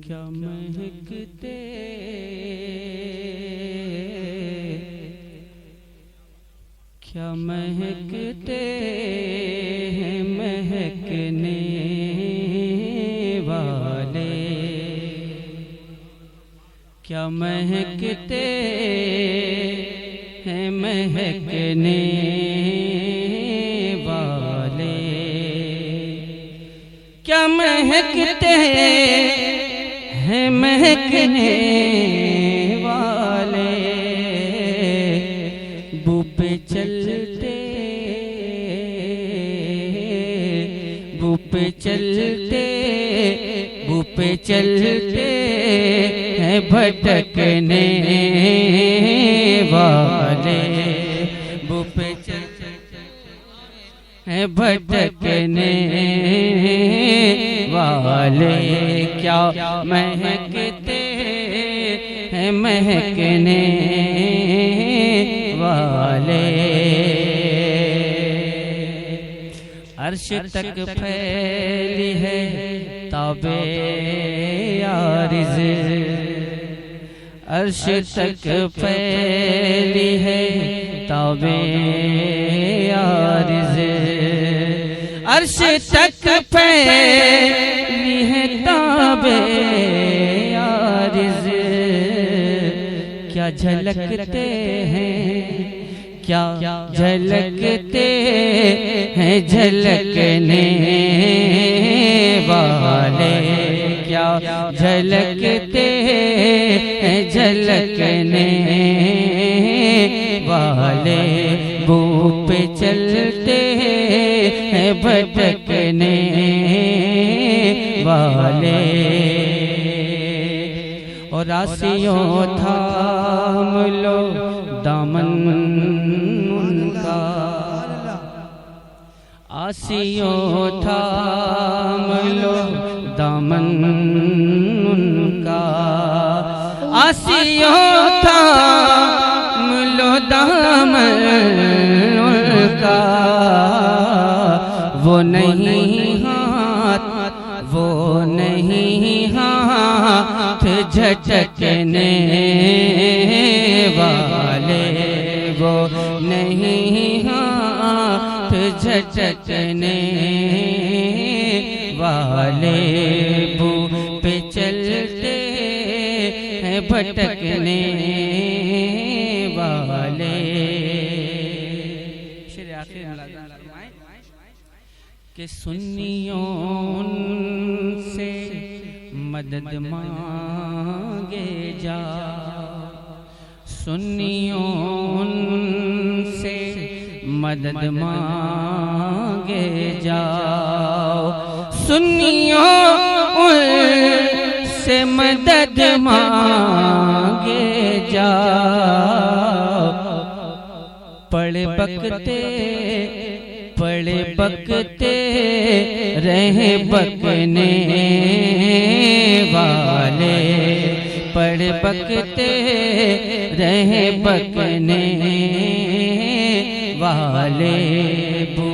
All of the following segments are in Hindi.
क्या महकते क्या महकते हैं महकने वाले, क्या महकते हैं महकने वाले, क्या महकते हैं महकने वाले, बू पे चलते बू पे चलते बू पे चलते हैं भटकने वाले, बू पे चलते हैं भटकने वाले, क्या महकते हैं महकने वाले। अर्श तक फैली है ताबे आरिज़, अर्श तक फैली है ताबे आरिज़, अर्श तक फैली है ताबे आरिज़, क्या झलकते हैं क्या झलकते हैं झलकने वाले, क्या झलकते हैं झलकने वाले, बू पे चलते हैं भटकने वाले। और आसियों थाम लो दामन उनका, आसियों थाम लो दामन उनका, आसियों थाम लो दामन उनका, वो नहीं हाथ वो नहीं हाथ झटकने वाले, वो नहीं हाथ झटकने वाले, बू पे चलते हैं भटकने वाले। कि सुन्नियों से मदद मांगे जा, सुन्नियों से मदद मांगे जाओ, सुन्नियों से मदद मांगे जाओ, पड़े बकते रहे बकने वाले, पड़े बकते रहे बकने वाले, बू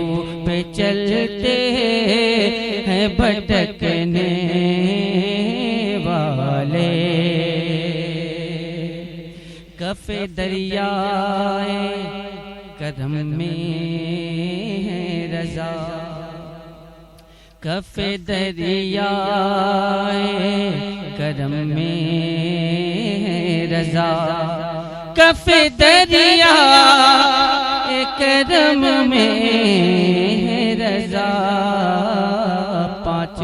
पे चलते हैं भटकने वाले। कफ़े दरियाए कदम में है रज़ा, कफ़े दरियाए कदम में है रज़ा, कफ़े दरिया कदम में है रज़ा, पाँच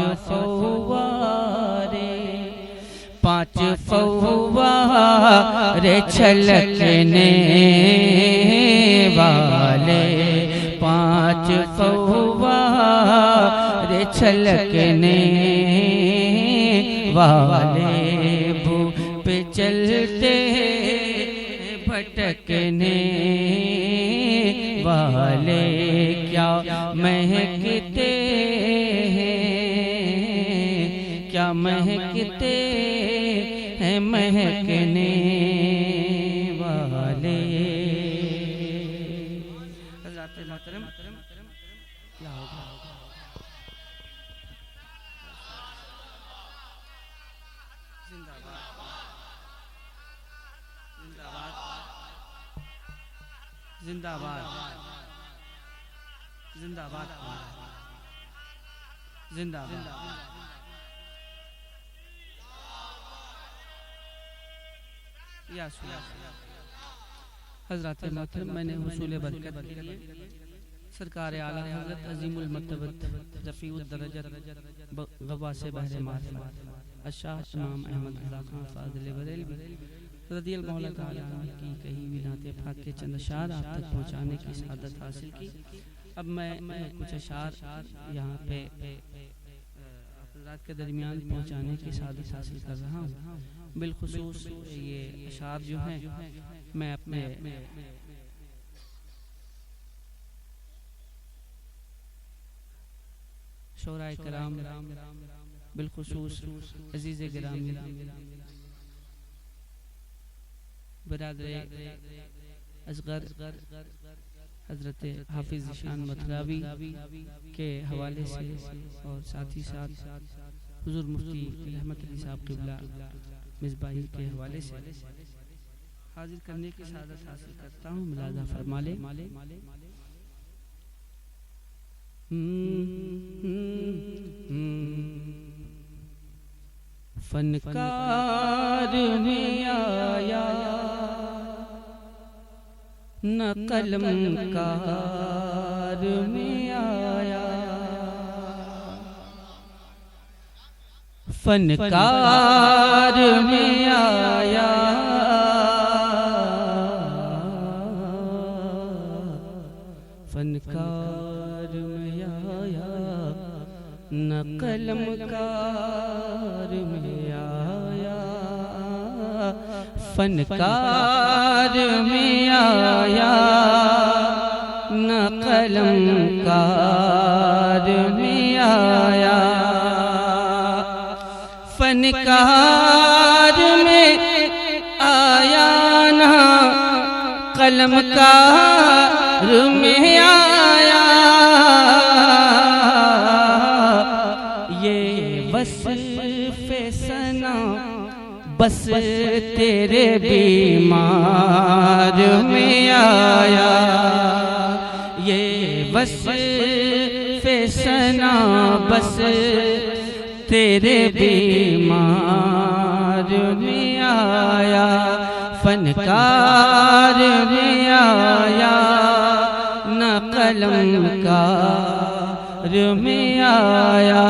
फव्वारे छलकने वाले, पाँच फव्वारे छलकने वाले, बू पे चलते भटकने वाले, क्या महकते हैं क्या महकते हैं महकने वाले। क्या होगा? जिंदाबाद जिंदाबाद जिंदाबाद। हज़रात मोहतरम, मैंने हुसूल बरकत के लिए सरकार आला हज़रत अज़ीमुल मर्तबत रफ़ीउद दरजत गवास बहरे मारिफत अशाह इमाम अहमद रज़ा खान फ़ाज़िल बरेलवी रज़ियल्लाहु तआला अन्हु की कही भी नाते पाक के चंद अशार आप तक पहुँचाने की सआदत हासिल की। अब मैं कुछ अशार यहाँ पे हज़रात के दरमियान पहुँचाने की सआदत हासिल कर रहा हूँ। बिलखुसूस ये अशार जो हैं मैं अपने शोराए कराम बिलखुसूस अजीज़ गिरामी बिरादरे असगर हज़रत हाफिज़ ज़ीशान मतलाबी के हवाले से और साथ ही साथ हुज़ूर मुफ्ती रहमत अली साहब क़िबला मिसबाही के हवाले से हाजिर करने की सआदत हासिल करता हूँ। मुलाज़ा फरमा ले। फनकार में आया न कलमकार में आया, फनकार में आया फनकार में आया न कलमकार में आया, फनकार में आया न कलमकार में आया, फनकार में आया ना कलमकार में आया। ये वस्फ़े सना बस तेरे बीमार में आया, ये वस्फ़े सना बस तेरे बीमार में आया, फनकार में आया न कलमकार में आया।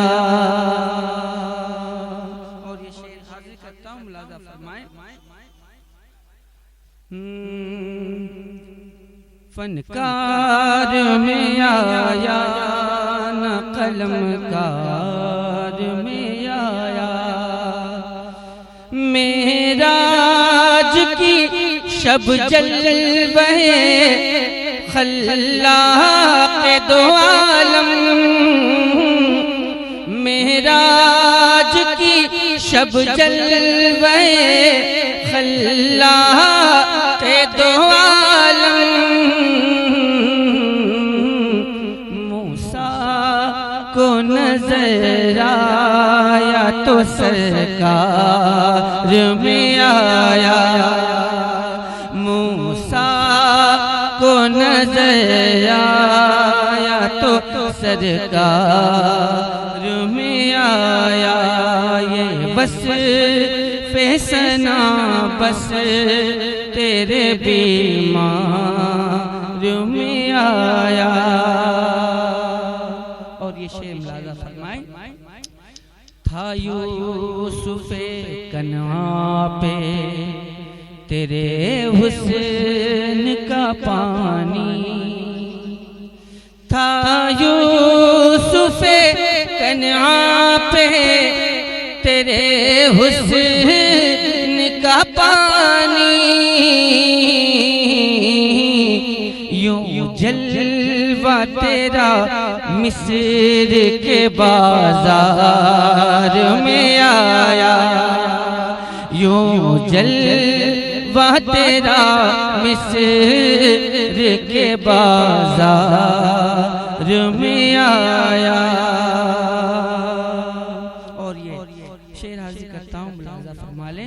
और ये शेर हाजिर करता हूँ, मुलाज़ा फरमाए। फनकार में आया न कलमकार में आया, मेराज की शब जलवे खल्लाक़ दो आलम, मेराज की शब जलवे खल्लाक़ दो आलम, मूसा को नजर आया तो सरकार में आया, मूसा को नजर आया तो सरकार में आया। ये बस फैसना बस तेरे बीमार में आया। और ये शेर मुलाज़ा फरमाए। था यूसुफ़े कन्आ पे तेरे हुस्न का पानी, था यूसुफ़े कन्आ पे तेरे हुस्न का पानी, यूं जलवा तेरा मिस्र के बाजार में आया, यूं जलवा तेरा मिस्र के बाजार में आया। और ये शेर हाजिर करता हूँ, मुलाज़ा फरमा ले।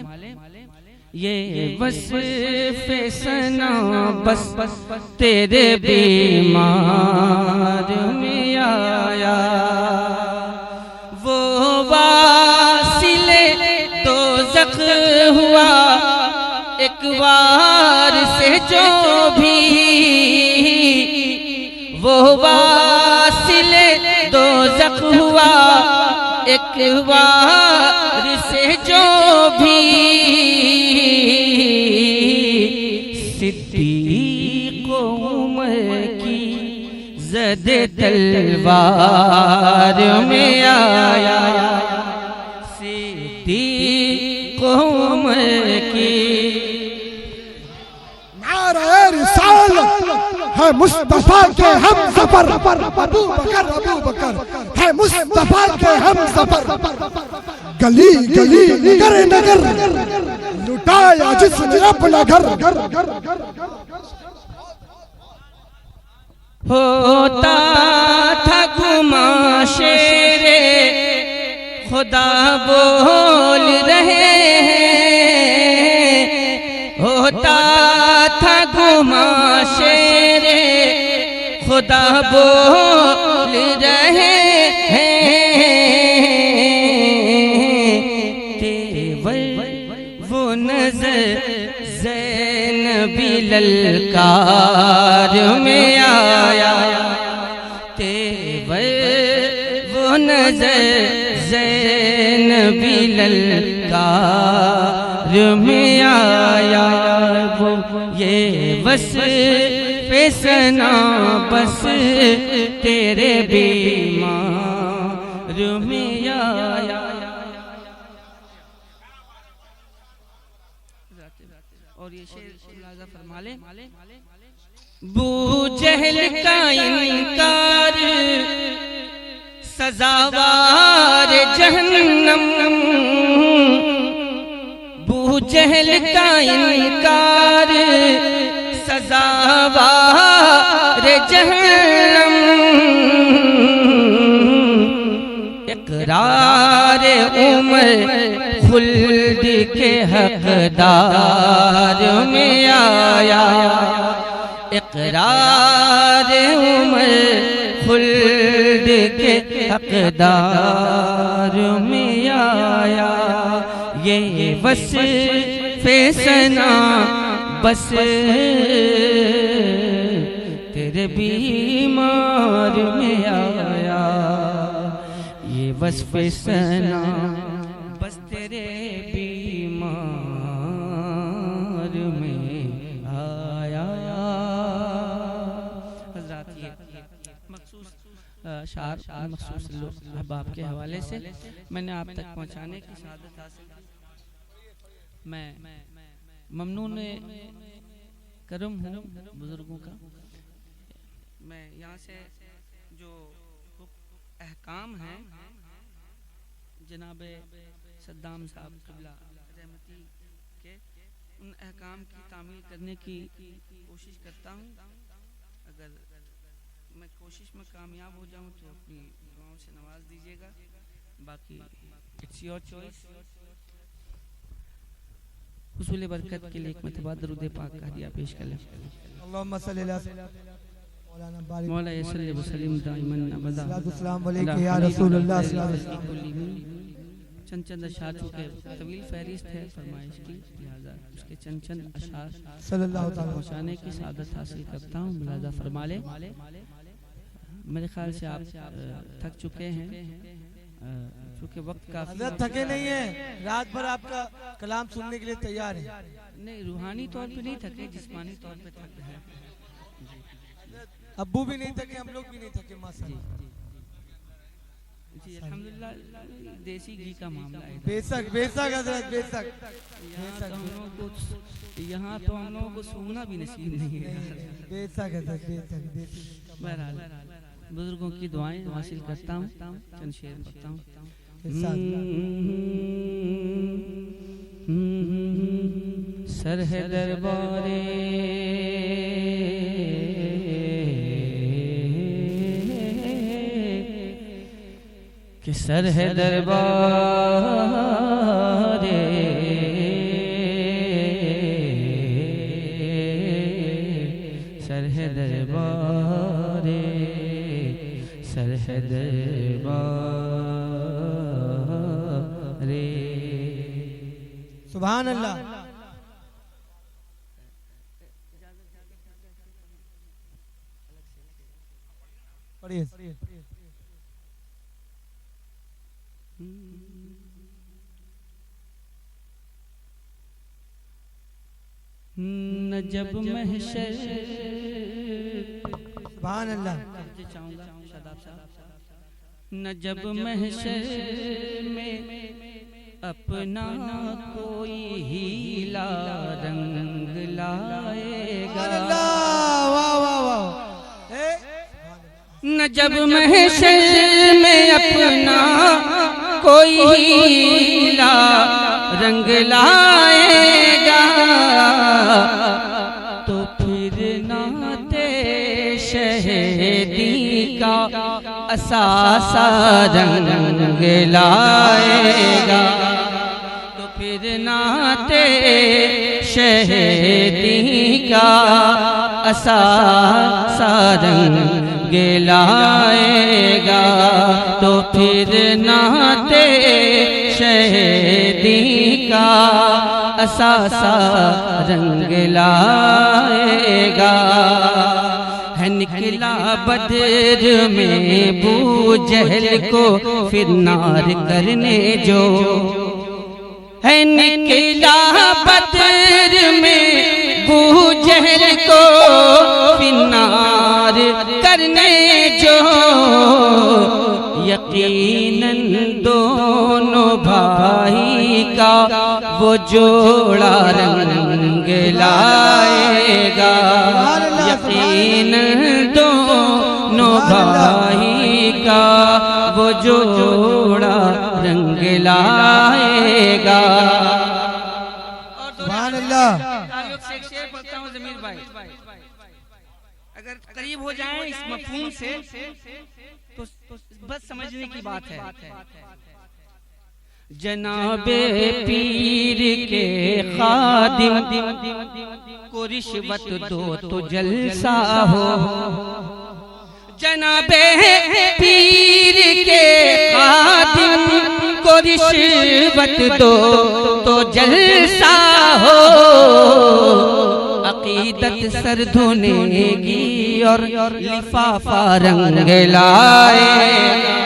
ये वस्फ़े सना बस तेरे बीमार में आया। वो वासिले दोज़ख हुआ एक बार से जो भी, वो वासिले दोज़ख हुआ एक बार से जो भी, सिद्दीक़ उमर की ज़द तलवार में आया। सिद्दीक़ उमर की नारे रिसालत है मुस्तफा के हम सफर, अबू बकर है मुस्तफा के हम सफर। गली गली नगर नगर लुटाया जिसने अपना घर। होता था गुमा शेरे खुदा बोल रहे हैं, होता था गुमा शेरे खुदा बोल रहे हैं। वो नजर ज़ैनबी ललकार में आया। तेवर वो नजर ज़ैनबी ललकार में आया। वो ये वस्फ़े सना बस तेरे बीमार में आया। और ये शेर मुलाज़ा फरमा ले। बू जहल का इनकार सज़ावार जहन्नम, बू जहल का इनकार सज़ावार जहन्नम। इक़रार उमर खुल्द के हक़दार में आया। इक़रार उमर खुल्द के हक़दार में आया। ये वस्फ़े सना बस तेरे बीमार में आया। ये वस्फ़े सना बस तेरे बीमार में आया। हज़रात ये मखसूस शार मखसूस अहबाब के हवाले से मैंने आप तक पहुँचाने की सआदत हासिल की। मैं ममनून करम हूँ बुजुर्गों का। मैं यहाँ से जो अहकाम हैं जनाब सद्दाम साहब क़िबला रहमती के, उन अहकाम की तामील करने की कोशिश करता हूँ। अगर मैं कोशिश में कामयाब हो जाऊँ तो अपनी दुआओं से नवाज दीजिएगा। बाकी इट्स योर चॉइस। हुसूल बरकत के लिए एक मरतबा दरूद पाक का हदिया पेश कर लें। अल्लाहुम्मा सल्ली अला मौला सल्ली व सल्लिम दाइमन अबदा या रसूलुल्लाह सल्लल्लाहु अलैहि वसल्लम। चंद चंद अशार के तवील फहरिस्त है फरमाइश की, लिहाजा उसके चंद चंद अशार सल्लल्लाहु अलैहि वसल्लम पहुँचाने की सआदत हासिल करता हूँ। लिहाजा फरमा ले। मेरे ख्याल से आप थक चुके हैं, क्योंकि वक्त का थके नहीं है, रात भर आपका कलाम सुनने के लिए तैयार है। नहीं, रूहानी तौर पे नहीं थके, जिस्मानी तौर पे थक हैं। अब्बू भी नहीं थके, हम लोग भी नहीं थके माशाअल्लाह। जी अल्हम्दुलिल्लाह, देसी घी का मामला है। बेशक बेशक हज़रत बेशक। यहाँ तो हम लोगों को सूंघना भी नसीब नहीं है। बेशक हज़रत बेशक। बहरहाल बुजुर्गों की दुआएं हासिल करता हूँ, चंद शेर पढ़ता हूँ। सर है दरबारे कि सर है दरबारे सरहद रे। सुभान अल्लाह। पढ़िए। न जब महशर, सुभान अल्लाह। चाहूंगा शादाब साहब, न जब महशर में अपना कोई हीला रंग लाएगा, वाह वाह वाह। न जब महशर में अपना कोई हीला रंग लाएगा, तो फिर नाते शहीदी का असासा रंग लाएगा, तो फिर नाते शहीदी का असासा रंग लाएगा, तो फिर नाते शहीदी का असासा रंग लाएगा। है निकला बदर में बू जहल को फिर नार करने जो, है निकला बदर में बू जहल को फिर नार करने जो, यकीनन दोनों भाई का वो जोड़ा रंग लाएगा, यकीनन दोनों भाई का वो जोड़ा रंग लाएगा। सुभान अल्लाह। एक शेर पढ़ता हूँ ज़मीर भाई, अगर करीब हो जाए इस मफ़हूम से तो बस समझने की बात है। जनाबे पीर के खादिम को रिश्वत दो तो जलसा हो, जनाबे पीर के खादिम को रिश्वत दो तो जलसा हो, अकीदत सर धोनेगी और लिफाफा रंग लाएगा।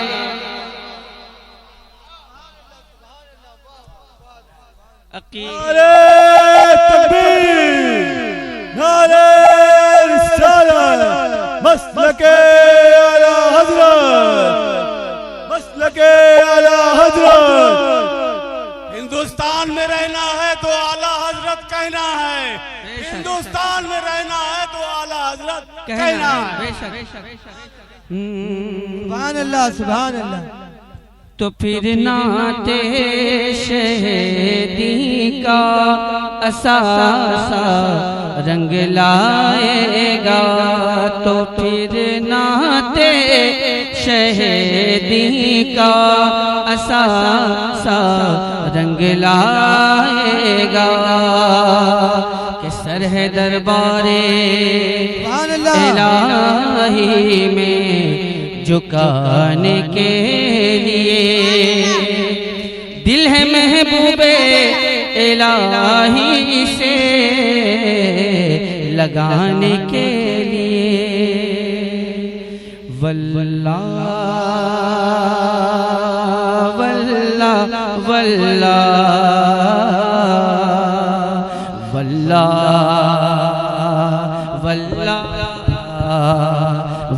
नारे तकबीर, नारे रिसालत, मसलके आला हज़रत, मसलके आला हज़रत। हिंदुस्तान में रहना है तो आला हज़रत कहना है, हिंदुस्तान में रहना है तो आला हज़रत कहना है। सुभान अल्लाह, सुभान अल्लाह। तो फिर नाते शहीदी का असासा रंग लाएगा, तो फिर नाते शहीदी का असासा रंग लाएगा। कि सर है दरबारे इलाही में झुकाने के लिए, दिल है महबूबे इलाही से लगाने के लिए। वल्लाह वल्लाह वल्लाह वल्लाह वल्लाह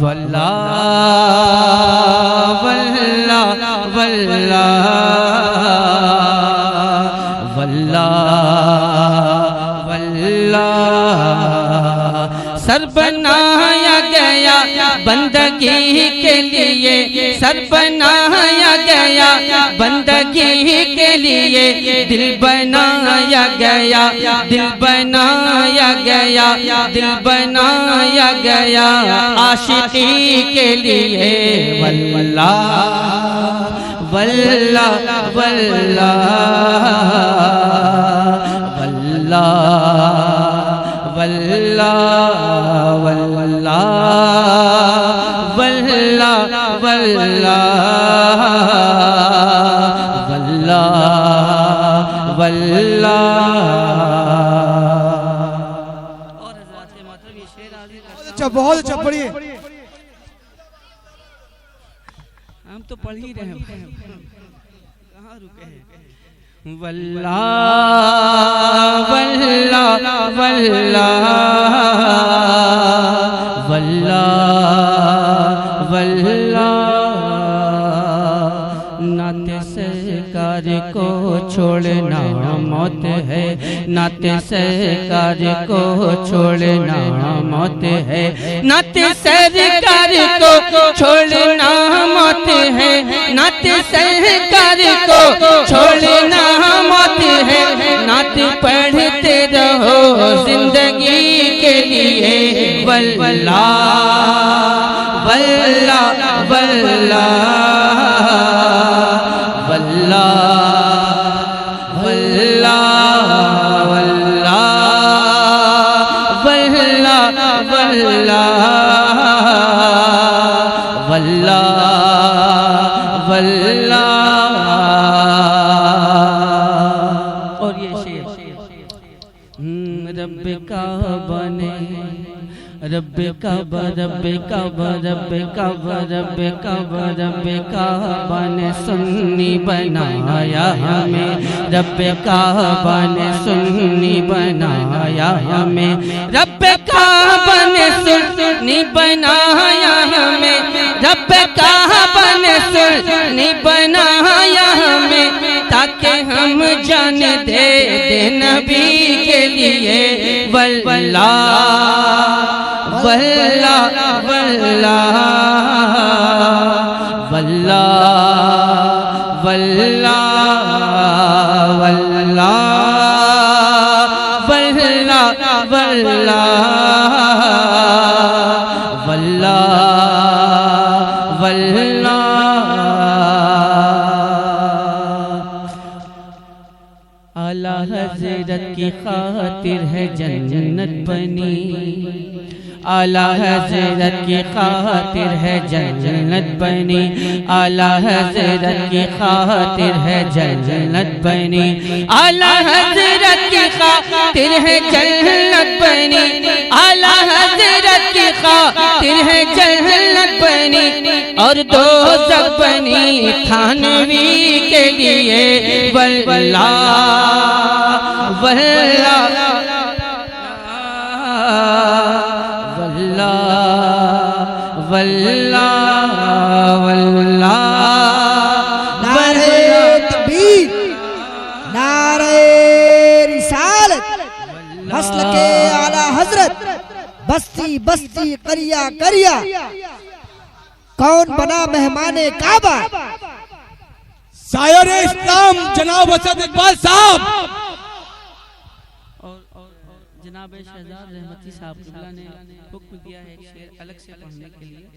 वल्लाह वल्लाह वल्लाह वल्लाह वल्लाह। सर बनाया गया बंदगी के लिए, सर बनाया गया बंदगी के लिए, दिल बनाया गया, दिल बनाया गया, दिल बनाया गया आशिकी के लिए। वल्लाह वल्लाह वल्लाह वल्लाह वल्लाह वल्लाह वल्लाह वल्ला वल्ला वल्ला वल्ला। और हज़रात मोहतरम ये शेर हाज़िर करता हूं। अच्छा, बहुत अच्छा, पढ़िए। हम तो पढ़ ही रहे हैं, कहाँ रुके हैं। वल्ला वल्ला वल्ला वल्ला वल्ला। नाते सरकार को छोड़ना मौत है, नाते सरकार को छोड़ना मौत है, नाते सरकार को छोड़ना मौत है, नाते सरकार को छोड़ना मौत है। नात पढ़ते रहो जिंदगी के लिए। वल्ला वल्ला वल्ला वल्ला वल्ला वल्ला वल्ला वल्ला वल्ला वल्ला। और ये शेर रब का बने, रब काबा रब काबा रब काबा रब काबा रब काबा ने सुन्नी बनाया हमें, रब काबा ने सुन्नी बनाया हमें, रब काबा ने सुन्नी बनाया हमें, रब काबा ने सुन्नी बनाया हमें, ताकि हम जान दे नबी के लिए। वल्ला वल्ला वल्ला वल्ला वल्ला वल्ला वल्ला वल्ला वल्ला वल्ला। आला हज़रत की खातिर है जन्नत बनी, आला हज़रत की खातिर है जन्नत बनी, आला हज़रत की खातिर है जन्नत बनी, आला हज़रत की खातिर है जन्नत बनी, आला हज़रत की खातिर है जन्नत बनी, और दोज़ख बनी थानवी के लिए। वल्ला वल्ला वल्ला वल्ला वल्ला। नारे तकबीर, नारे रिसालत, मसलके आला हजरत, बस्ती बस्ती करिया करिया, कौन बना मेहमाने काबा। शायर इस्लाम जनाब असद इकबाल साहब और जनाब शहजाद रहमती साहब किबला ने हुक्म दिया है एक शेर अलग से पढ़ने के लिए,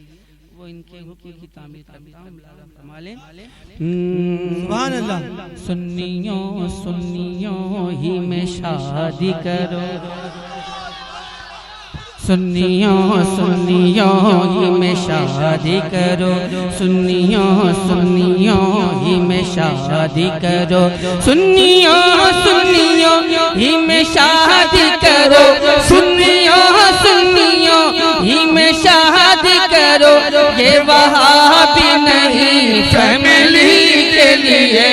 वो इनके हुक्म की तामीर करता हूं। मुलाज़ा फरमा लें। सुभान अल्लाह। सुन्नियों सुन्नियों ही में शादी करो, सुन्नियों सुन्नियों ही में शादी करो, सुन्नियों सुन्नियों ही में शादी करो, सुन्नियों सुन्नियों ही में शादी करो, सुन्नियों सुन्नियों ही में शादी करो। ये वहाबी नहीं फैमिली के लिए।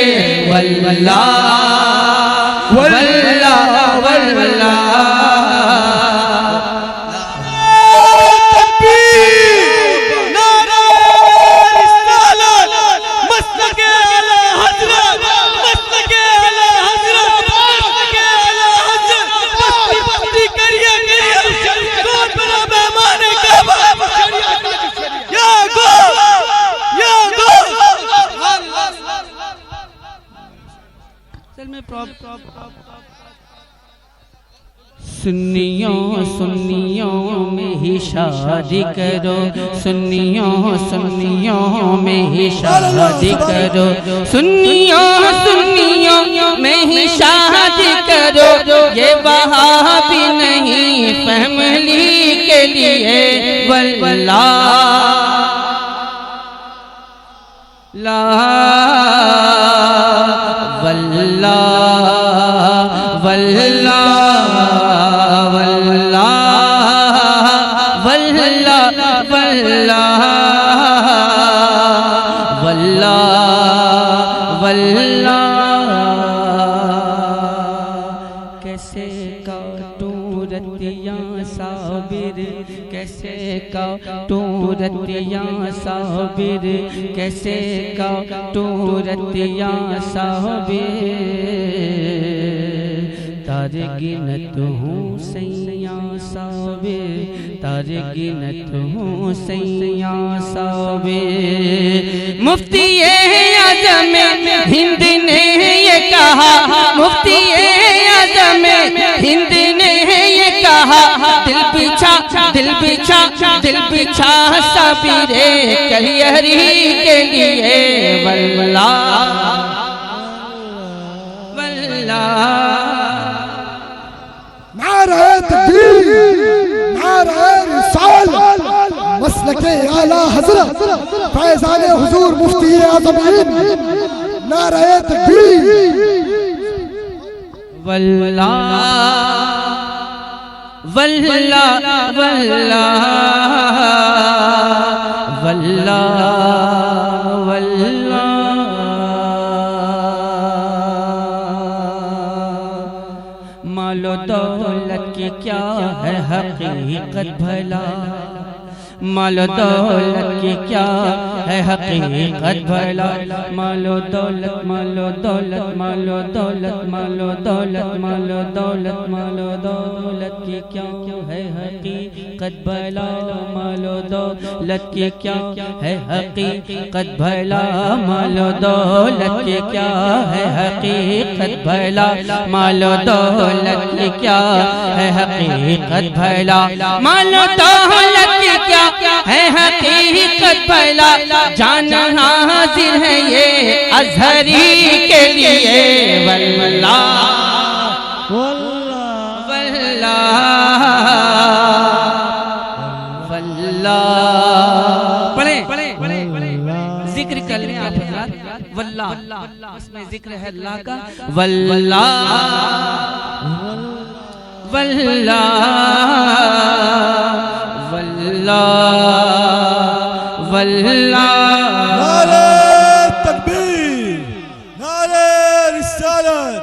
वल्ला वल्ला वल्ला सुन्नियों सुन्नियों में ही शादी करो, सुन्नियों सुन्नियों में ही शादी करो, सुन्नियों सुन्नियों में ही शादी करो। ये वहाबी नहीं फैमिली के लिए। वल्ला ला वल्ला वल्ला वल्ला वल्ला वल्ला वल्ला वल्ला। कैसे काटूं रतियां साबिर, कैसे काटूं रतियां साबिर, कैसे काटूं रतियां साबिर। तारे गिनत हूँ सैयां साबिर, तारे गिनत हूँ सैयां साबिर। मुफ्ती आज़म हिंद ने ये कहा, मुफ्ती आज़म हिंद ने ये कहा, दिल बिछा दिल बिछा दिल बिछा साबिरे कलियरी के लिए। वल्ला वल्ला। नारे तकबीर, नारे रिसालत, मसलके आला हज़रत फैज़ाने हुजूर मुफ्ती आज़म हिंद। नारे तकबीर। वल्ला वल्ला वल्ला वल्ला वल्ला। मालो दौलत की क्या है हकीकत भला, मालो दौलत की क्या है हकीकत भला। मालो दौलत मालो दौलत मालो दौलत मालो दौलत मालो दौलत मालो दौलत की क्या है हकीकत भला। मालो दौलत की क्या है हकीकत भला, मालो दौलत की क्या है हकीकत भला। मालो दौलत की क्या है हकीकत भला, मालो दौलत की क्या है हकीकत भला। जान हाजिर है ये अज़हरी के लिए। वल्ला वल्ला वल्ला। पढ़े जिक्र कर लें आप हज़रात। वल्ला उसमें जिक्र है अल्लाह का। वल्ला वल्ला वल्ला वल्ला। नारे तकबीर, नारे रिसालत,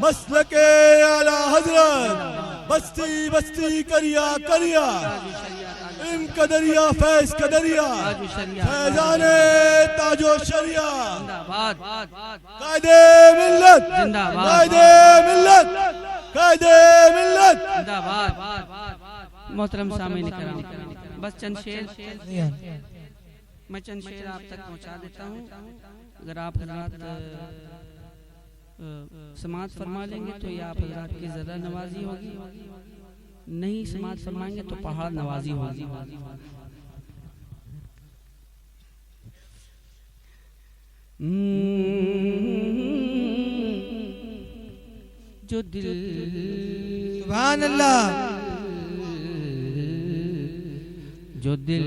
मसलके आला हज़रत, बस्ती बस्ती करिया करिया, इल्म कदरिया फैज़ कदरिया, फैज़ाने ताजो शरिया। कायदे मिल्लत, कायदे मिल्लत, कायदे मिल्लत। मोहतरम सामीन किराम, बस चंद शेर मैं चंद शेर आप तक पहुंचा देता हूं। अगर आप हज़रात समाअत फरमा लेंगे तो ये आप हज़रात की ज़रा नवाजी होगी, नहीं समाअत फरमाएंगे तो पहाड़ नवाजी होगी। जो दिल सुभान अल्लाह, जो दिल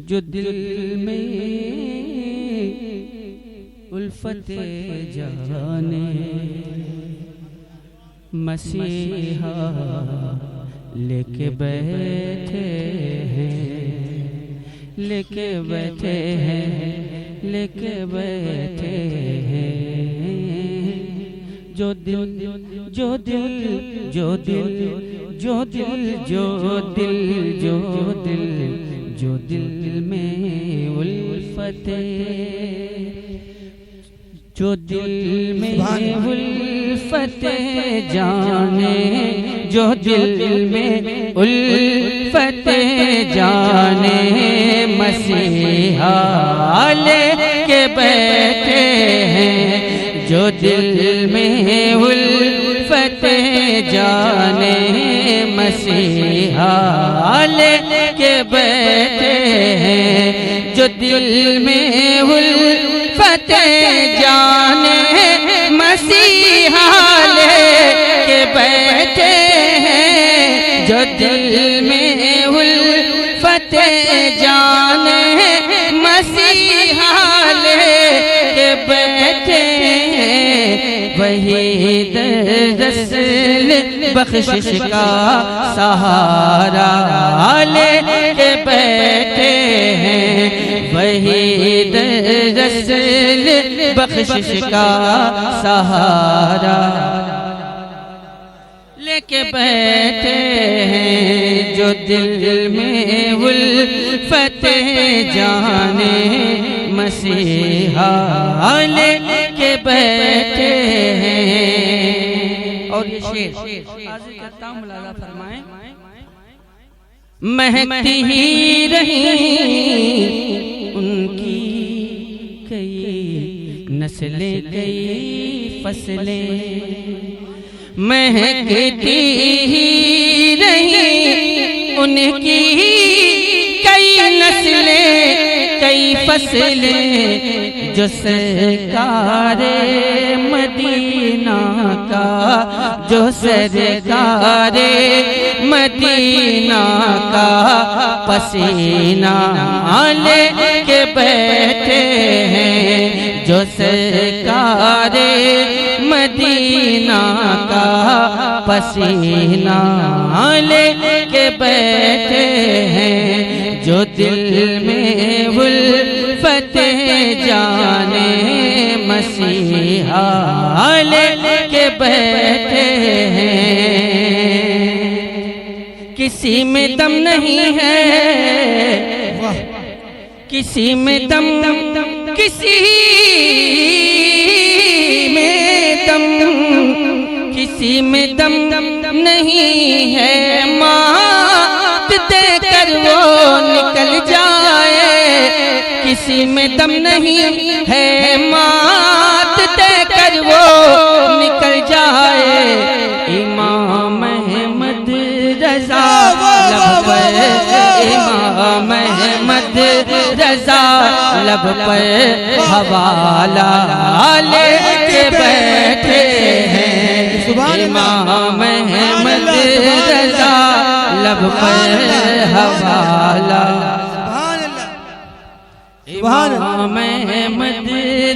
जो दिल में उल्फते जाने मसीहा लेके बैठे हैं, लेके बैठे हैं, लेके बैठे हैं। जो दिल जो दिल जो दिल जो दिल जो दिल जो दिल जो दिल में उल्फते, जो दिल में उल्फते जाने, जो दिल में उल्फते जाने मसीहा लेके बैठे हैं। जो दिल में उल्फते जाने मसीहा लेके बैठे हैं। जो दिल में उल्फते जाने मसीहा लेके बैठे हैं। दिल में उल्फत जाने मसीहा लेके बैठे हैं, वही दरअसल बख्शिश का सहारा लेके बैठे हैं, वही दरअसल बख्शिश का सहारा लेके बैठे हैं, जो दिल में उल्फत जाने मसीहा लेके बैठे हैं। और ये शेर हाजिर करता हूं, मुलाजा फरमाएं। महकती ही रही उनकी कई नस्लें कई फसलें, महकती ही रही उनकी कई नस्लें कई फसलें, जो सरकारे मदीना का, जो सरकारे मदीना का पसीना लेके बैठे हैं, जो सरकारे मदीना का पसीना लेके बैठे हैं, जो दिल में उल्फत जाने मसीहा लेके बैठे हैं। किसी में दम नहीं है, किसी में दम, किसी में दम, किसी में दम नहीं है, मात देकर वो निकल जाए, किसी में दम नहीं है, मात देकर वो निकल जाए, इमाम अहमद रजा लब पर, इमाम अहमद रजा लब पर हवाला लेके बैठे हैं, इमाम अहमद रजा लब पर हवाला, इमाम अहमद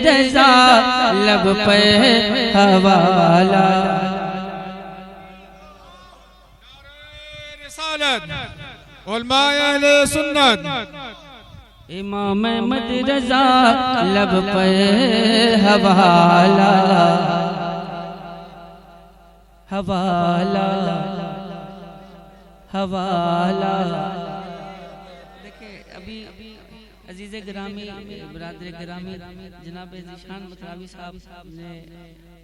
रजा लब पर हवाला। इमाम अहमद रजा लब पर हवाला, हवाला हवाला। देखिए अभी अजीज़े गिरामी बरादर गिरामी जनाब ज़ीशान मतरावी साहब ने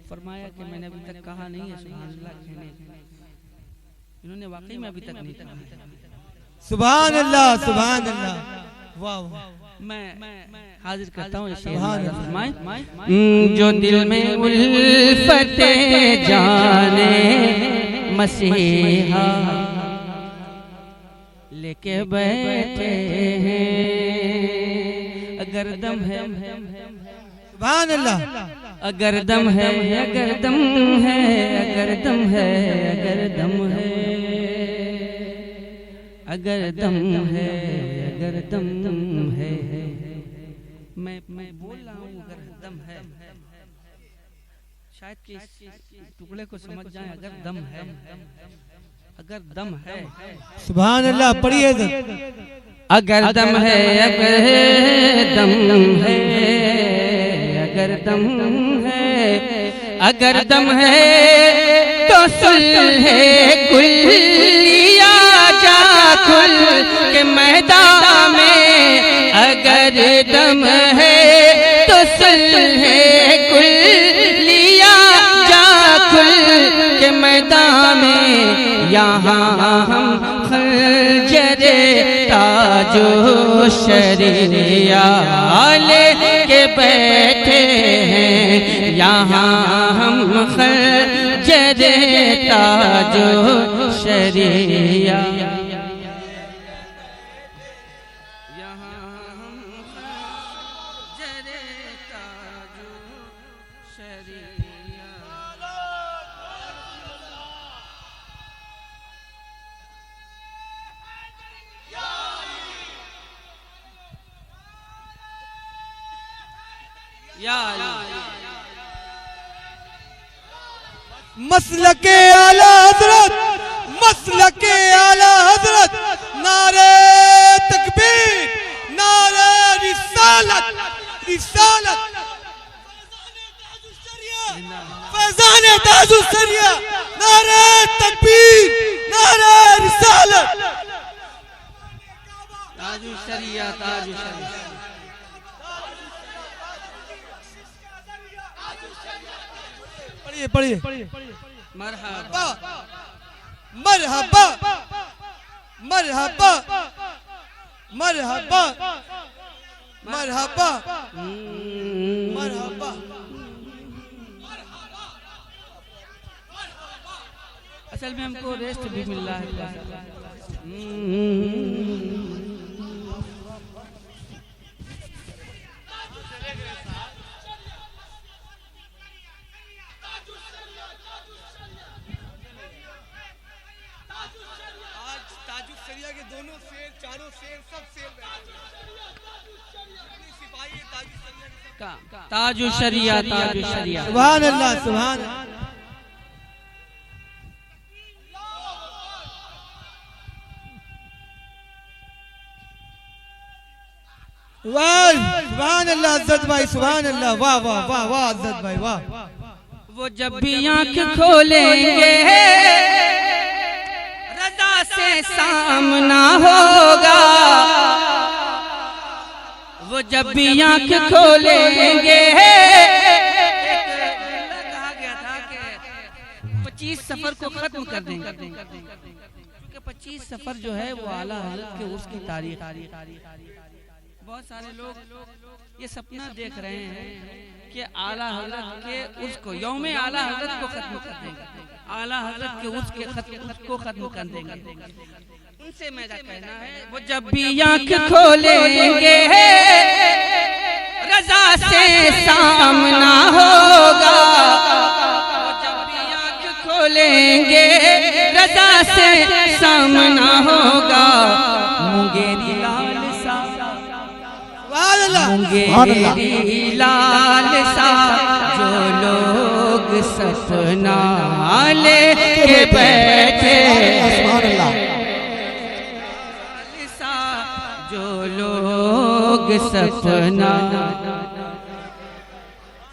फरमाया कि मैंने अभी तक कहा नहीं है सुभान अल्लाह कहने, इन्होंने वाकई में अभी तक नहीं कहा सुभान अल्लाह सुभान अल्लाह। वाह मैं हाजिर करता हूँ जो दिल में उल्फत जाने मसीहा लेके बैठे हैं, अगर दम है सुभान अल्लाह, अगर दम है, अगर दम है, अगर दम है, अगर दम है, अगर दम है, अगर दम है, मैं बोल रहा हूँ अगर दम है, शायद कि इस टुकड़े को समझ जाए, अगर दम है, अगर दम है। सुभान अल्लाह पढ़िए तो। अगर दम है, अगर दम है, अगर दम है, अगर दम है तो सुल्ह कुलिया जा खुल के मैदान में, अगर दम है तो सुल्ह कुलिया जा खुल के मैदान में, यहाँ हम खंजरे ताजो शरिया लेके बैठे हैं, यहाँ हम खंजरे ताजो शरिया, यहाँ हम खंजरे ताजो शरिया। या अली। मसलके आला हजरत, मसलके आला हजरत, नारे तकबीर, नारे रिसालत, रिसालत, फैजान ताजुल सरिया, नारे तकबीर, नारे रिसालत, ताजुल शरिया, ताजुल शरिया। पढ़िए पढ़िए। मरहबा मरहबा मरहबा मरहबा मरहबा मरहबा। असल में हमको रेस्ट भी मिल रहा है। के दोनों शेर, चारों शेर, सब शेर सिपाही ताजुल शरिया, ताजुल शरिया। सुभान अल्लाह, सुभान वाह, सुभान अल्लाह अज़्ज़त भाई, सुभान अल्लाह, वाह वाह वाह वाह अज़्ज़त भाई, वाह। वो जब भी आंख खोलेंगे रज़ा से सामना होगा, वो जब भी आंख खोलेंगे। कहा गया था कि 25 सफर को खत्म कर देंगे, क्योंकि 25 सफर जो है वो आला हज़रत के उसकी तारीख। बहुत सारे लोग ये सपना देख रहे हैं कि आला हज़रत के उसको यौमे आला हज़रत को खत्म कर देंगे, आला हज़रत के उसके उसको खत्म कर देंगे। उनसे मेरा कहना है वो जब भी आंख खोलेंगे रज़ा से सामना होगा, वो जब भी आंख खोलेंगे रज़ा से सामना होगा। मुंगेरी लाल सा, मुंगेरी लाल सा जो लोग सपना लेके बैठे, जो लोग सपना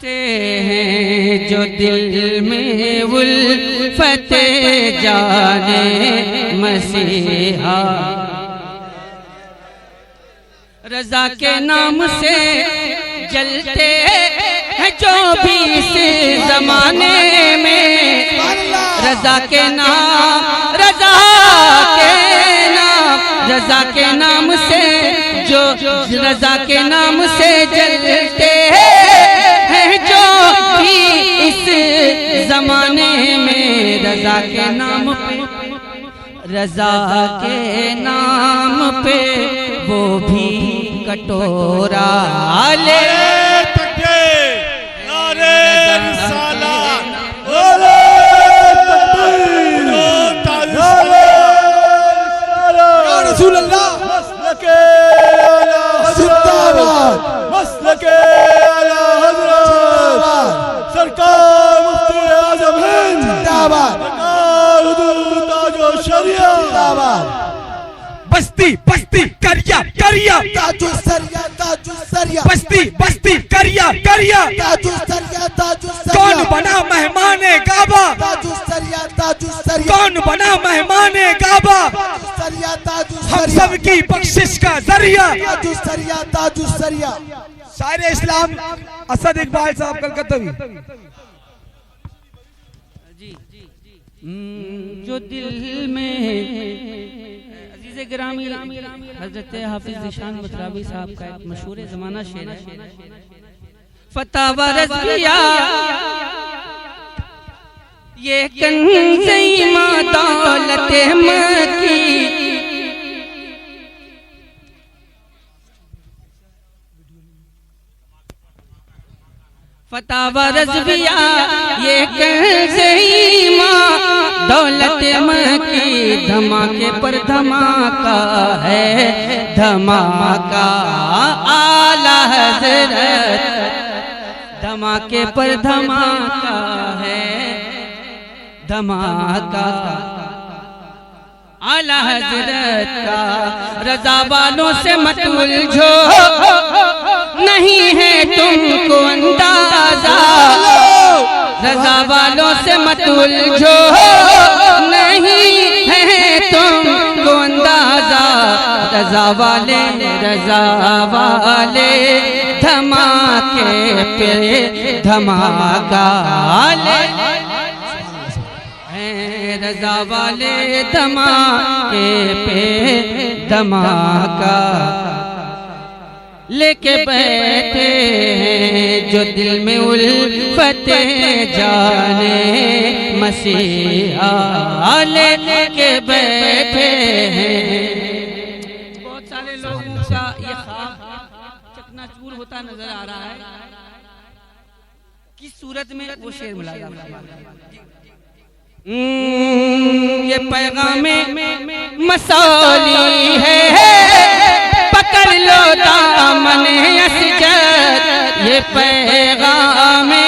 हैं, जो दिल में उल्फत जाने मसीहा, रज़ा के नाम से जलते हैं जो भी इस जमाने में, रज़ा के नाम, रज़ा के नाम, रज़ा के नाम से जो, रज़ा के नाम से जलते हैं जो भी इस जमाने में, रज़ा के नाम पे, रज़ा के नाम पे वो भी कटोरा ले नारे रिसालत, या रसूल अल्लाह, मसलके आला हज़रत, मसलके आला हज़रत, सरकार मुफ्ती आज़म हिंद जिंदाबाद, ताजुल शरिया जिंदाबाद। बस्ती बस्ती करिया करिया, ताजुल सरिया, ताजुल सरिया, बस्ती बस्ती करिया करिया, ताजुल सरिया, ताजुल सरिया। कौन बना मेहमाने काबा, ताजुल सरिया, ताजुल सरिया, कौन बना मेहमाने काबा, ताजुल सरिया, ताजुल हम सरिया, सब की बख्शिश का जरिया। ताजुल सरिया, ताजुल सरिया। शायर इस्लाम असद इकबाल साहब कलकत्तावी। जो दिल में अजीज़ गिरामी हज़रत हाफिज़ ज़ीशान मतराबी साहब का एक मशहूर ज़माना शेर है, फतावा रज़िया ये कंज़े मां दौलत मकी, फतावा रज़िया ये कंज़े मां दौलत मकी, धमाके पर धमाका है, धमाका आला हज़रत धमाके पर धमाका है धमाका आला हजरत का रजा वालों से मत उलझो नहीं है तुमको अंदाजा रजा वालों से मत उलझो नहीं है तुमको अंदाजा रजा वाले धमाके पे धमाका ले रजा वाले धमाके पे धमाका लेके बैठे हैं जो दिल में उल्फते जाने मसीहा लेके बैठे हैं। बहुत सारे लोगों का ये ख्वाब चकनाचूर होता नजर आ रहा है किस सूरत में वो शेर मिला ये पैगामे मसौली है पकड़ लो दामन असजद ये पैगामे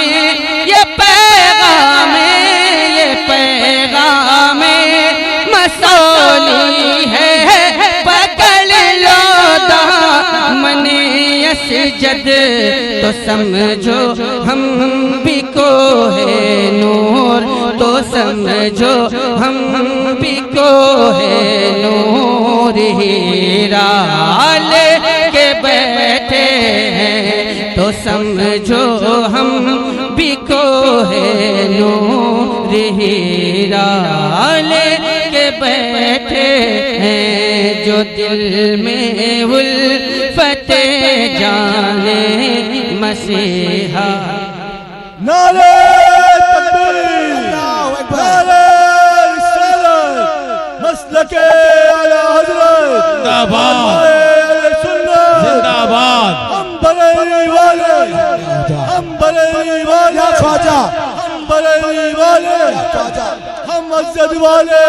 मसौली है पकड़ लो दामन असजद तो समझो हम भी को है नूर तो समझो हम भी को है नूर हीरा लेके बैठे हैं तो समझो हम भी को है नूर हीरा लेके बैठे हैं जो दिल में उल्फते जाने मसीहा। नारे तकबीर नारे रिसालत मसलके आला हजरत जिंदाबाद हम बरेली वाले ख्वाजा हम बरेली वाले हम मस्जिद वाले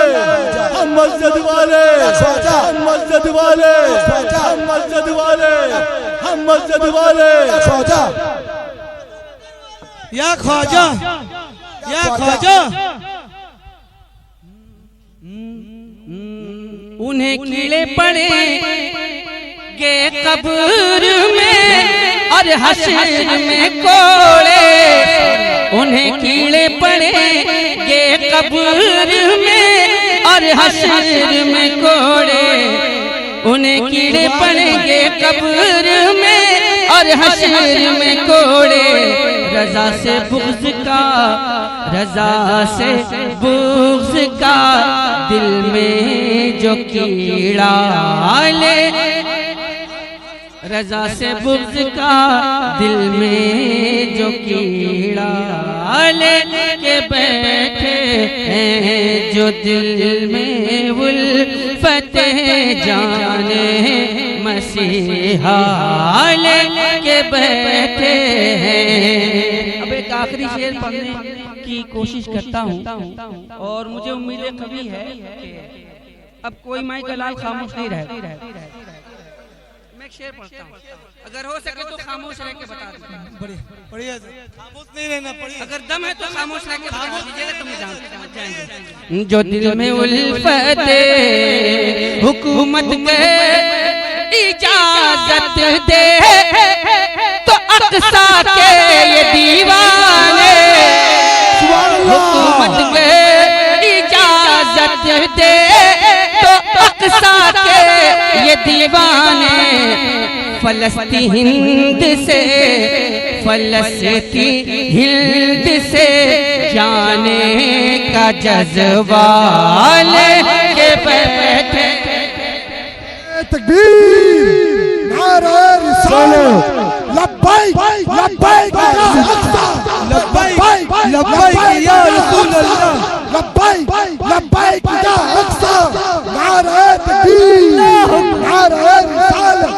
हम मस्जिद वाले हम मस्जिद वाले हम मस्जिद वाले हम मस्जिद वाले ख्वाजा या ख्वाजा या ख्वाजा उन्हें कीड़े पड़े गे कब्र में और हश्र में कोड़े उन्हें कीड़े पड़े गे कब्र में और हश्र में कोड़े उन्हें कीड़े पड़ेंगे कब्र में और हश्र में कोड़े रजा से बुग़्ज़ का दिल में जो कीड़ा ले रजा से बुग़्ज़ का दिल में जो कीड़ा लेके बैठे हैं जो दिल में उल्फते जाने मसीहा लेके बैठे हैं। अब एक आखिरी शेर पढ़ने की कोशिश करता हूँ और मुझे उम्मीद कभी है अब कोई माई का लाल खामोश नहीं रहे। मैं शेर पढ़ता हूँ अगर हो सके तो खामोश रह के बता दो। बढ़िया खामोश नहीं रहना बढ़िया अगर दम है तो खामोश रह के बता दीजिएगा तुम जाएंगे। जो दिल में उल्फते हुकूमत के इजाजत दे तो अक्सा के ये दीवाने हुकूमत के इजाजत दे तो अक्सा के ये दीवाने फलस्तीन हिंद से जाने का जज्बा लेके बैठे। तकबीर नारे रिसालत लब्बैक लब्बैक लब्बैक लब्बैक या रसूल अल्लाह लब्बैक लब्बैक या अक्सा नारे तकबीर नारे रिसालत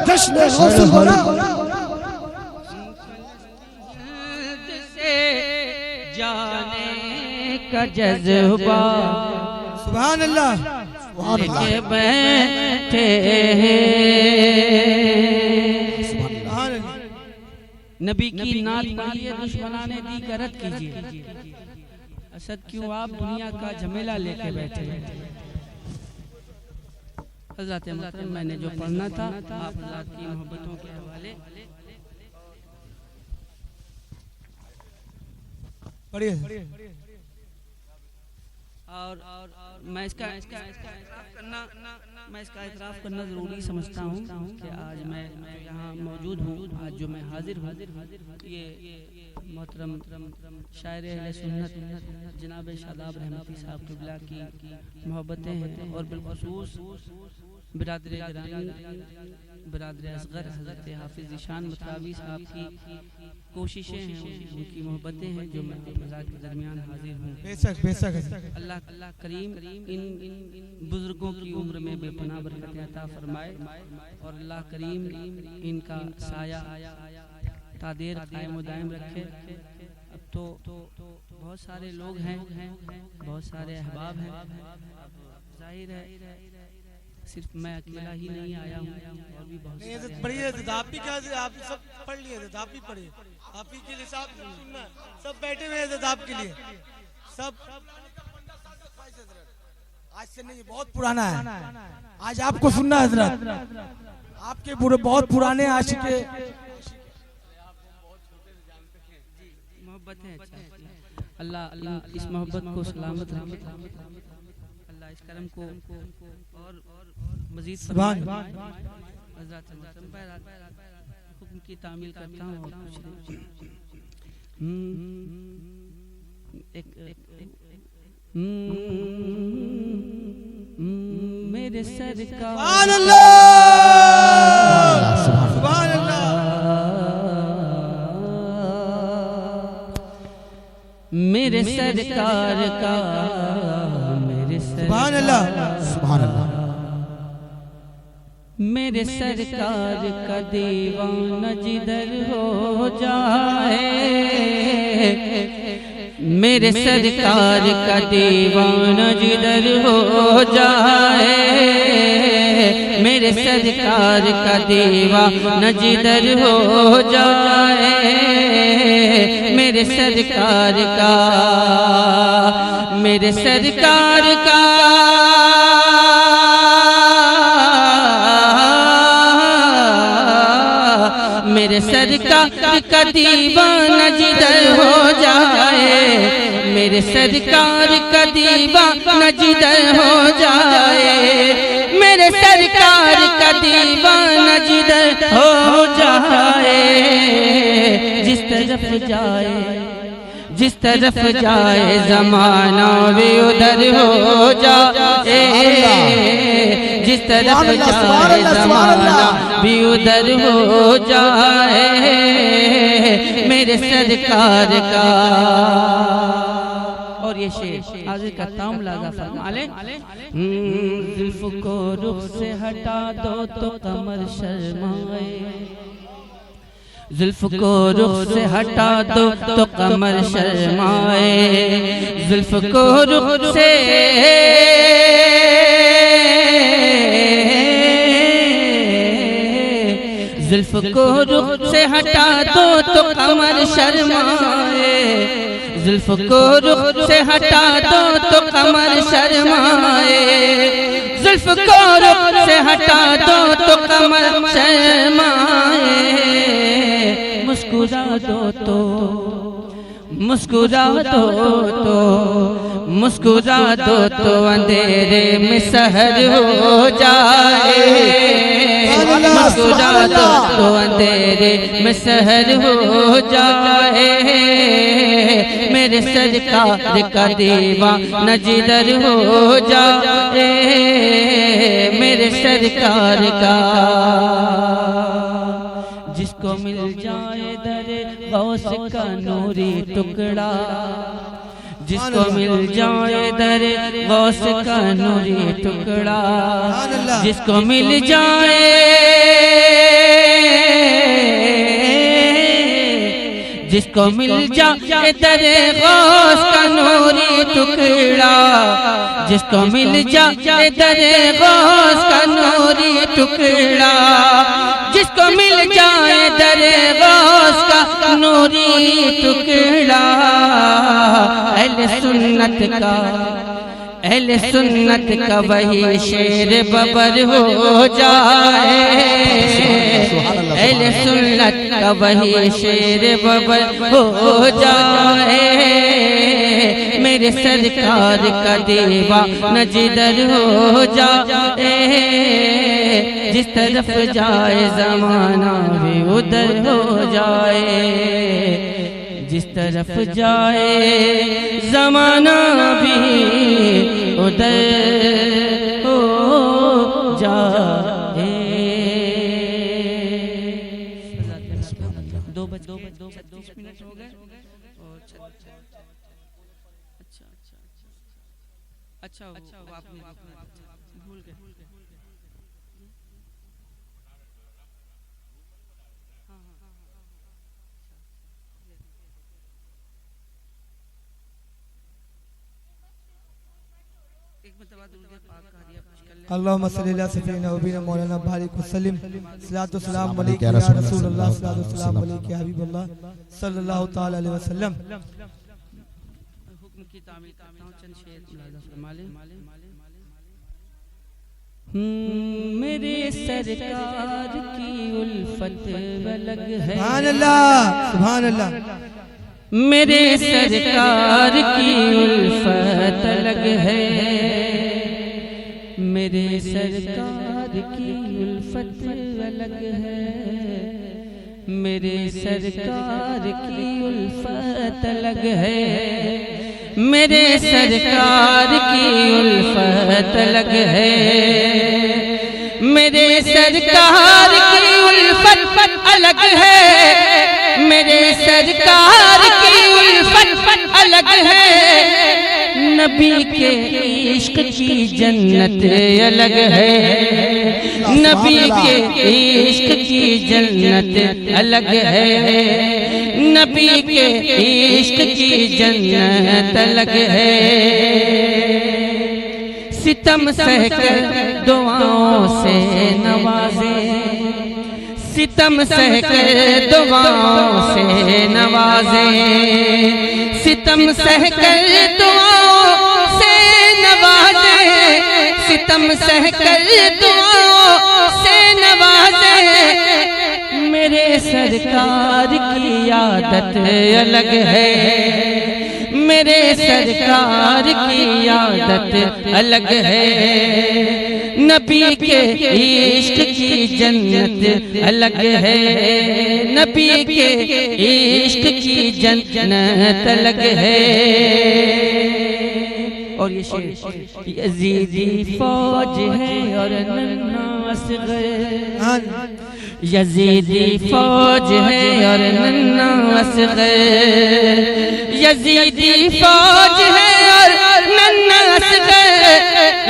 जश्न गौसुल वरा जाने का जज्बा सुभान अल्लाह लेके बैठे नबी की नात पढ़िए, दुश्मनाने दी गरत कीजिए। असद क्यों आप दुनिया का झमेला लेके बैठे हैं। हज़रत मोहतरम, मैंने जो पढ़ना था आप हज़रत की मोहब्बतों के हवाले पढ़िए। और मैं इसका इतराफ़ करना ज़रूरी समझता हूँ कि आज मैं यहाँ मौजूद हूँ। आज जो मैं हाजिर हूँ ये मोहतरम शायर अहले सुन्नत जनाब शादाब रहमती साहब क़िबला की मोहब्बतें हैं और बिलख़ुसूस बिरादर गिरानी बिरादर असग़र हज़रत हाफिज़ ज़ीशान मतरावी साहब की कोशिशें हैं, उनकी मोहब्बतें हैं जो मैं आप के दरमियान हाजिर हूँ। बेशक बेशक अल्लाह करीम इन बुजुर्गों की उम्र में बेपनाह बरकत अता फरमाए और अल्लाह करीम इनका साया तादेर कायम दायम रखे। अब तो बहुत सारे लोग हैं, बहुत सारे अहबाब हैं। जाहिर है सिर्फ मैं अकेला ही नहीं आया हूँ और भी बहुत सारे पढ़िए। आप भी क्या, आप सब पढ़ लिए, आप भी पढ़िए। आप ही के लिए सब बैठे हुए हैं आपके लिए सब। आज से नहीं, बहुत पुराना है। आज आपको सुनना है हजरत, आपके पूरे बहुत पुराने आशिक़े मोहब्बत है। अल्लाह इस मोहब्बत को सलामत रखे, अल्लाह इस करम को और मजीद फरमाए। हज़रत हुक्म की तामील करता हूँ और कुछ मेरे सरकार सुभान अल्लाह, सुभान अल्लाह, मेरे सरकार का, मेरे सुभान अल्लाह, सुभान अल्लाह, मेरे सरकार का दीवाना जिधर हो जाए, मेरे सरकार का दीवाना जिधर हो जाए, मेरे सरकार का दीवाना जिधर हो जाए, मेरे सरकार का, मेरे सरकार का, मेरे सरकार का दीवाना जिधर हो जाए, मेरे सरकार का दीवाना जिधर हो जाए, मेरे सरकार का दीवाना जिधर हो जाए, जिस तरफ जाए, जिस तरफ जाए ज़माना भी उधर हो जाए, जिस तरफ जाए ज़माना भी उधर हो जाए, मेरे सरकार का। और ये शेर हाजिर करता हूँ, लाज़ा फरमाले। जुल्फ को रुख से हटा दो तो कमर शर्माए, जुल्फ को रुख से हटा दो तो कमर शर्माए, जुल्फ को रुख से, जुल्फ को रुख से हटा दो तो कमर शर्माए, जुल्फ को रुख से हटा दो तो कमर शर्माए, जुल्फ को रुख से हटा दो तो कमर शर्माए, मुस्कुरा दो तो, मुस्कुरा दो तो, मुस्कुरा दो तो अंधेरे में सहर हो जाए, मुस्कुरा दो तो अंधेरे में सहर हो जाए, मेरे सरकार का दीवाना जिधर हो जाए, मेरे सरकार का। जिसको मिल जाए दर गौस का नूरी टुकड़ा, जिसको मिल जाए दर गौस का नूरी टुकड़ा, जिसको मिल जाए, जिसको मिल जाए दरे गौस का नूरी टुकड़ा, जिसको मिल जाए दरे गौस का नूरी टुकड़ा, जिसको मिल जाए दरे गौस का नूरी टुकड़ा, अहले सुन्नत का, अहले सुन्नत का वही शेर बबर हो जाए, अहले सुन्नत का वही शेर बबर हो जाए, मेरे सरकार का दीवाना जिधर हो जाए, जिस तरफ जाए ज़माना भी उधर हो जाए, जिस तरफ जाए ज़माना भी उधर हो जाए। 2:36 हो गए और अच्छा आपने भूल गए। अल्लाहुम्मा सल्ली अला सय्यिदिना व नबीना मौलाना बारिक वसल्लम सल्लल्लाहु अलैहि या रसूलल्लाह सल्लल्लाहु अलैहि या हबीबल्लाह सल्लल्लाहु तआला अलैहि वसल्लम। हुक्म की तामील करता हूं, चंद शेर मुलाजा फरमा लें। मेरे सरकार की उल्फत अलग है, सुभान अल्लाह सुभान अल्लाह, मेरे सरकार की उल्फत अलग है, मेरे सरकार की उल्फत अलग है, मेरे सरकार की उल्फत अलग है, मेरे सरकार की उल्फत अलग है, मेरे सरकार की उल्फत अलग है, मेरे सरकार की उल्फत अलग है, नबी के इश्क की जन्नत अलग है, नबी के इश्क की जन्नत अलग है, नबी के इश्क की जन्नत अलग है, सितम सहकर दुआओं से नवाजे, सितम सहकर दुआओं से नवाजे, सितम सहकर दुआओं से नवाजे, सितम सहकर दुआओं से नवाजे, मेरे सरकार की आदत अलग है, मेरे सरकार की आदत अलग है, नबी के इश्क की जन्नत अलग है, नबी के इश्क की जन्नत अलग है। और ये शेर, यजीदी फौज है और नन्हा असगर, यजीदी फौज है और नन्हा असगर, यजीदी फौज है और नन्हा असगर,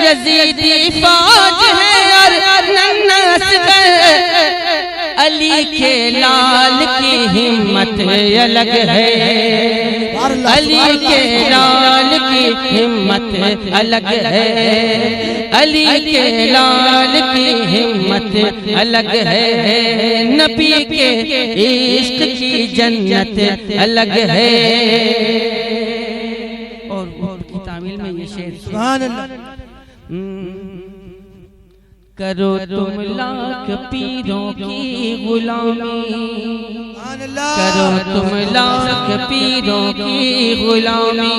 यजीदी फौज है और नन्हा असगर, अली के लाल की हिम्मत अलग है, अली के लाल की हिम्मत अलग है, अली के लाल की हिम्मत अलग है, नबी के इश्क की जन्नत अलग है। और की तामील में ये शेर, सुभान अल्लाह, करो तुम लाख पीरों की गुलामी, करो तुम लाख पीरों की गुलामी,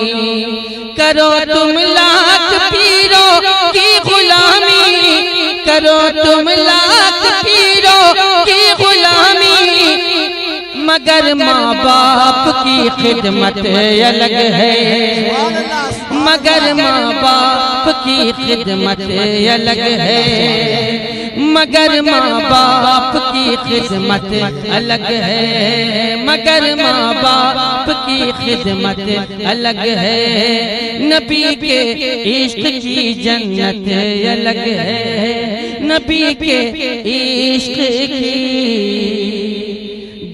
करो तुम लाख पीरों की गुलामी, करो तुम लाख पीरों की गुलामी, मगर माँ बाप की खिदमत अलग है, मगर माँ बाप की खिदमत अलग है, मगर माँ बाप की खिदमत अलग है, मगर माँ बाप की खिदमत अलग है, नबी के इश्क की जन्नत अलग है, नबी के इश्क की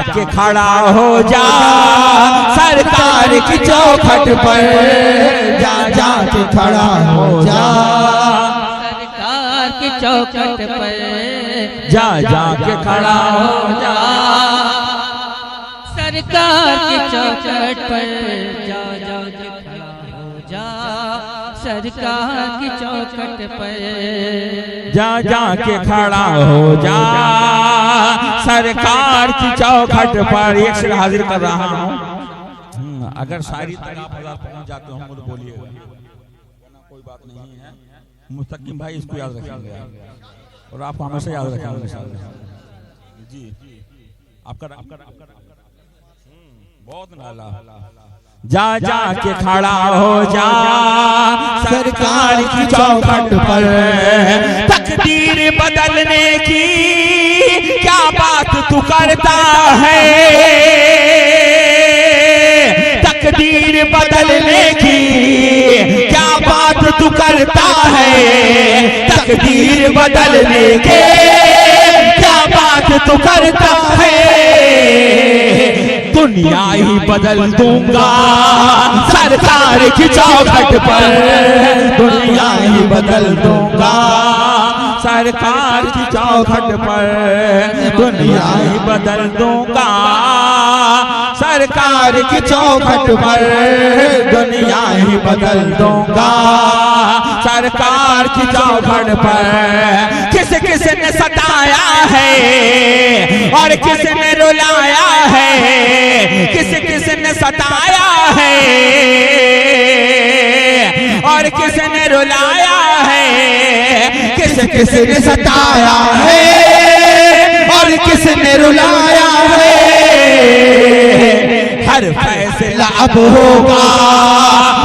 जाके खड़ा हो जा सरकार की चौखट पर, जा जाके खड़ा हो जा सरकार की चौखट पर, जा जाके खड़ा हो जा सरकार की चौखट पर, जा जाके खड़ा हो जा सरकार की चौखट पर, जा जाके खड़ा हो जा सरकार की चौखट पर। एक शेर हाजिर कर रहा हूँ, अगर सारी तक आप हजार पहुंच जाते हो मुझे बोलिए, कोई बात नहीं है। मुस्तकीम भाई इसको याद रखेंगे और आप हमेशा याद रखेंगे जी। आपका बहुत नाला। जा जाके खड़ा हो जा सरकार की चौखट पर, तकदीर बदलने की क्या बात तू करता है, तकदीर बदलने की क्या बात तू करता है, तकदीर बदलने के क्या बात तू करता है, दुनिया ही बदल दूंगा सरकार की चौखट पर, दुनिया ही बदल दूंगा सरकार की चौखट पर, दुनिया ही बदल दूंगा सरकार की चौखट पर, दुनिया ही बदल दूंगा सरकार की चौखट पर। किस किस ने सताया है और किस ने रुलाया है, किस किस ने सताया है और किस ने रुलाया है, किस किस ने सताया है और किस ने रुलाया है, हर फैसला अब होगा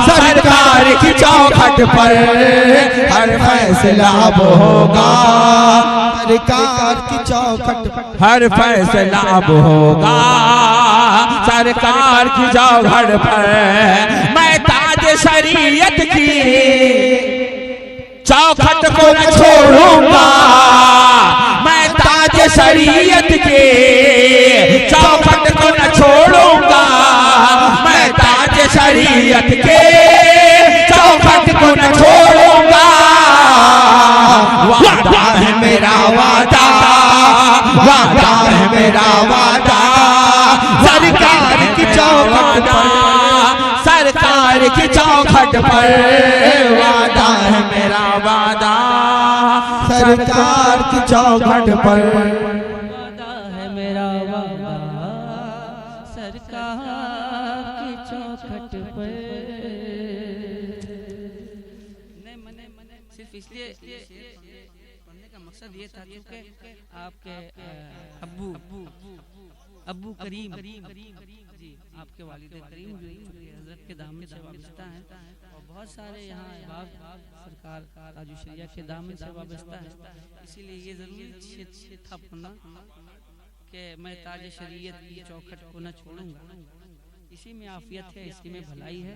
सरकार की चौखट पर, हर फैसला अब होगा सरकार की चौखट पर, हर फैसला अब होगा सरकार की चौखट पर। मैं ताज शरीयत की चौखट को न छोड़ूंगा, मैं ताज शरीयत के चौखट को न छोड़ूंगा, मैं ताज शरीयत के चौखट को न छोड़ूंगा। वादा है मेरा वादा, वादा है मेरा वादा सरकार की चौखट पर, सरकार की चौखट पर, वादा है मेरा वादा सरकार की चौखट पर, वादा है मेरा वादा सरकार की चौखट पर। सिर्फ इसलिए पढ़ने का मकसद ये था क्योंकि आपके अब्बू करीम जी, आपके वालिद करीम जो हजरत के दामन से वाबस्ता हैं और बहुत सारे यहाँ अहबाब सरकार ताजु शरिया के दामन से वाबस्ता है, इसीलिए ये ज़रूरी था पढ़ना कि मैं ताज शरीयत की चौखट को न छोड़ूंगा। इसी में आफियत है, इसी में भलाई है।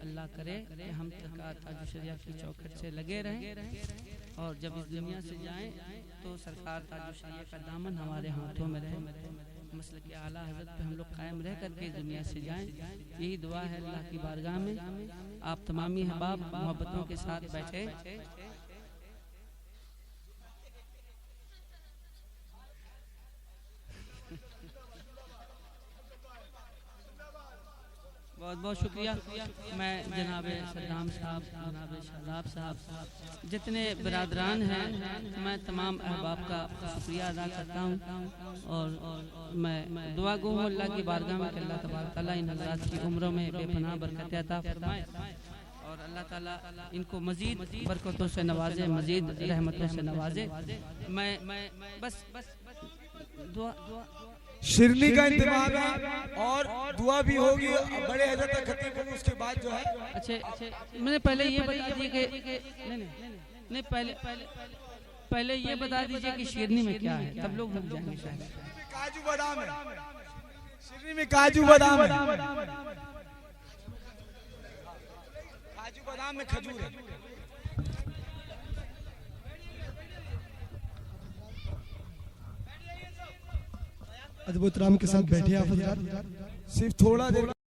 अल्लाह करे कि हम ताजु शरिया की चौखट से लगे रहें और जब इस दुनिया से जाएं तो सरकार ताजु शरिया का दामन हमारे हाथों में रहे, मसलक के आला हज़रत पे हम लोग कायम रह करके इस दुनिया से जाएं। यही दुआ है अल्लाह की बारगाह में। आप तमामी अहबाब मोहब्बतों के साथ बैठे। बहुत बहुत शुक्रिया। मैं जनाब सद्दाम साहब, जनाब शादाब साहब, जितने बिरादरान हैं, मैं तमाम अहबाब का शुक्रिया अदा करता हूँ और मैं दुआ गो हूँ अल्लाह की बारगाह में कि अल्लाह तबारक तआला इन हज़रात की उम्रों में बेपनाह बरकत अता फरमाए और अल्लाह ताला इनको मज़ीद बरकतों से नवाजे, मज़ीद रहमतों से नवाजे। मैं बस दुआ शिरनी का इंतजाम है और दुआ भी होगी बड़े हजरत खतीब को, उसके बाद जो है। अच्छा, मैंने पहले ये बता दीजिए कि नहीं पहले ये बता दीजिए कि शिरनी में क्या है, तब लोग भूल जाएंगे शायद। काजू बादाम है शिरनी में, काजू बादाम है, काजू बादाम में खजूर है। अदब एहतराम के साथ बैठे आप हज़रात। सिर्फ थोड़ा देर